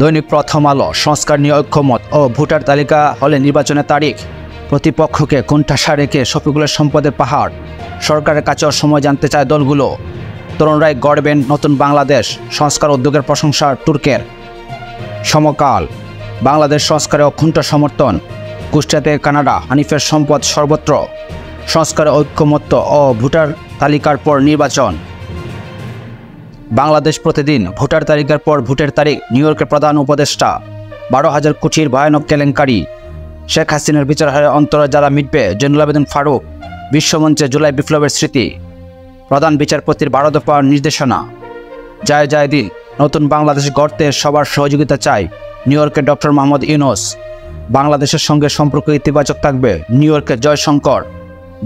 দৈনিক প্রথম আলো সংস্কার নিয়ে ঐক্যমত ও ভোটার তালিকা হলে নির্বাচনের তারিখ। প্রতিপক্ষকে কোণঠাসা রেখে শফিকুলের সম্পদের পাহাড়। সরকারের কাছেও সময় জানতে চায় দলগুলো। তরুণরাই গড়বেন নতুন বাংলাদেশ। সংস্কার উদ্যোগের প্রশংসা তুর্কের। সমকাল বাংলাদেশ সংস্কারে অকুণ্ঠ সমর্থন। কুষ্টিয়াতে কানাডা হানিফের সম্পদ সর্বত্র। সংস্কারে ঐক্যমত্য ও ভোটার তালিকার পর নির্বাচন। বাংলাদেশ প্রতিদিন ভোটার তালিকার পর ভোটের তারিখ। নিউ ইয়র্কের প্রধান উপদেষ্টা 12,000 কোটির ভয়ানক কেলেঙ্কারি। শেখ হাসিনার বিচার হারে অন্তরে যারা মিটবে। জৈনুল আবেদিন ফারুক। বিশ্বমঞ্চে জুলাই বিপ্লবের স্মৃতি। প্রধান বিচারপতির 12 দফা নির্দেশনা। যায় দিন নতুন বাংলাদেশ গড়তে সবার সহযোগিতা চাই। নিউ ইয়র্কের ডক্টর মোহাম্মদ ইউনূস। বাংলাদেশের সঙ্গে সম্পর্ক ইতিবাচক থাকবে। নিউ ইয়র্কে জয়শঙ্কর।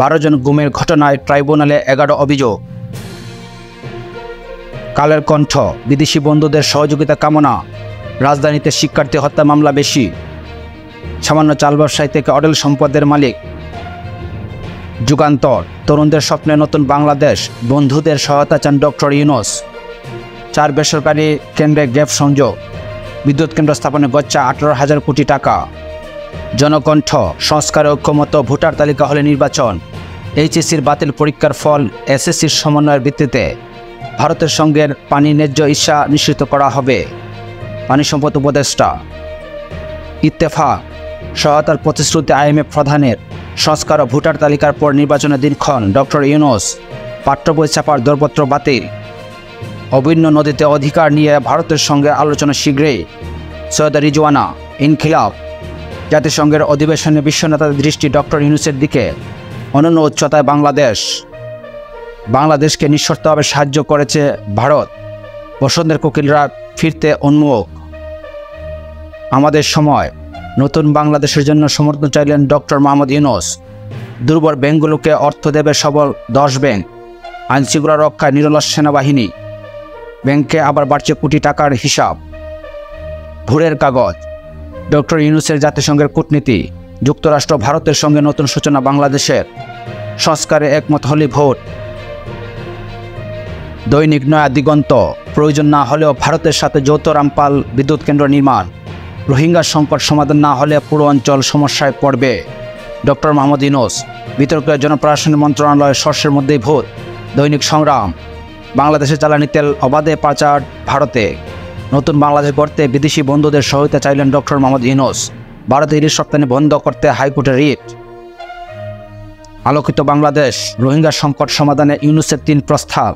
12 জন গুমের ঘটনায় ট্রাইব্যুনালে 11 অভিযোগ। কালের কণ্ঠ বিদেশি বন্ধুদের সহযোগিতা কামনা। রাজধানীতে শিক্ষার্থী হত্যা মামলা বেশি। সামান্য চাল ব্যবসায়ী থেকে অডেল সম্পদের মালিক। যুগান্তর তরুণদের স্বপ্নে নতুন বাংলাদেশ। বন্ধুদের সহায়তা চান ডক্টর ইউনূস। 4 বেসরকারি কেন্দ্রে গ্যাপ সংযোগ। বিদ্যুৎ কেন্দ্র স্থাপনে গচ্চা 18,000 কোটি টাকা। জনকণ্ঠ সংস্কারে ঐক্যমত ভোটার তালিকা হলে নির্বাচন। এইচএসসির বাতিল পরীক্ষার ফল এসএসসির সমন্বয়ের ভিত্তিতে। ভারতের সঙ্গে পানি ন্যায্য ইস্যা নিশ্চিত করা হবে। পানি সম্পদ উপদেষ্টা। ইত্তেফাক সহায়তার প্রতিশ্রুতি আইএমএফ প্রধানের। সংস্কার ও ভোটার তালিকার পর নির্বাচনের দিনক্ষণ ডক্টর ইউনূস। পাঠ্যবই ছাপার দরপত্র বাতিল। অভিন্ন নদীতে অধিকার নিয়ে ভারতের সঙ্গে আলোচনা শীঘ্রই। সৈয়দা রিজওয়ানা। ইনকিলাব জাতিসংঘের অধিবেশনে বিশ্বনেতাদের দৃষ্টি ডক্টর ইউনূসের দিকে। অনন্য উচ্চতায় বাংলাদেশ। বাংলাদেশকে নিঃশর্তভাবে সাহায্য করেছে ভারত। বসন্তের কোকিলরা ফিরতে উন্মুখ। আমাদের সময় নতুন বাংলাদেশের জন্য সমর্থন চাইলেন ডক্টর মোহাম্মদ ইউনূস। দুর্বল ব্যাংকগুলোকে অর্থ দেবে সবল 10 ব্যাংক। আইনশৃঙ্খলা রক্ষায় নিরলস সেনাবাহিনী। ব্যাংকে আবার বাড়ছে কোটি টাকার হিসাব। ভোরের কাগজ ডক্টর ইউনূসের জাতিসংঘের কূটনীতি। যুক্তরাষ্ট্র ভারতের সঙ্গে নতুন সূচনা বাংলাদেশের। সংস্কারে একমত হলে ভোট। দৈনিক নয়া দিগন্ত প্রয়োজন না হলেও ভারতের সাথে যৌথ রামপাল বিদ্যুৎ কেন্দ্র নির্মাণ। রোহিঙ্গা সংকট সমাধান না হলে পুরো অঞ্চল সমস্যায় পড়বে। ডক্টর মোহাম্মদ ইউনূস। বিতর্কে জনপ্রশাসন মন্ত্রণালয় শস্যের মধ্যেই ভূত। দৈনিক সংগ্রাম বাংলাদেশে জ্বালানি তেল অবাধে পাচার ভারতে। নতুন বাংলাদেশ গড়তে বিদেশি বন্ধুদের সহায়তা চাইলেন ডক্টর মোহাম্মদ ইউনূস। ভারতে ইলিশ রপ্তানি বন্ধ করতে হাইকোর্টে রিট। আলোকিত বাংলাদেশ রোহিঙ্গা সংকট সমাধানে ইউনূসের 3 প্রস্তাব।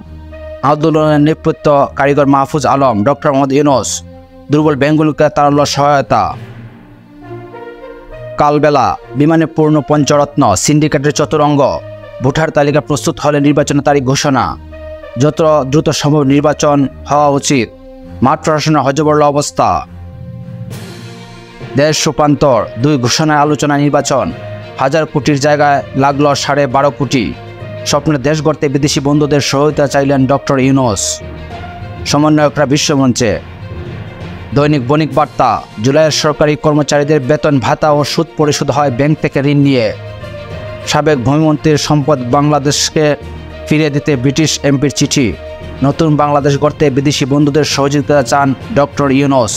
আন্দোলনের নেতৃত্ব কারিগর মাহফুজ আলম। ডক্টর মোহাম্মদ ইউনূস। দুর্বল ব্যাংকগুলোকে তারল্য সহায়তা। কালবেলা বিমানে পূর্ণ পঞ্চরত্ন সিন্ডিকেটের চতুরঙ্গ। ভোটার তালিকা প্রস্তুত হলে নির্বাচনের তারিখ ঘোষণা। যত দ্রুত সম্ভব নির্বাচন হওয়া উচিত। মাঠ প্রশাসনের হযবরল অবস্থা। দেশ রূপান্তর 2 ঘোষণায় আলোচনা নির্বাচন। 1000 কোটির জায়গায় লাগলো 12.5 কোটি। স্বপ্নের দেশ গড়তে বিদেশি বন্ধুদের সহায়তা চাইলেন ডক্টর ইউনূস। সমন্বয়করা বিশ্বমঞ্চে। দৈনিক বণিক বার্তা জুলাইয়ের সরকারি কর্মচারীদের বেতন ভাতা ও সুদ পরিশোধ হয় ব্যাংক থেকে ঋণ নিয়ে। সাবেক ভূমিমন্ত্রীর সম্পদ বাংলাদেশকে ফিরিয়ে দিতে ব্রিটিশ এমপির চিঠি। নতুন বাংলাদেশ গড়তে বিদেশি বন্ধুদের সহযোগিতা চান ডক্টর ইউনূস।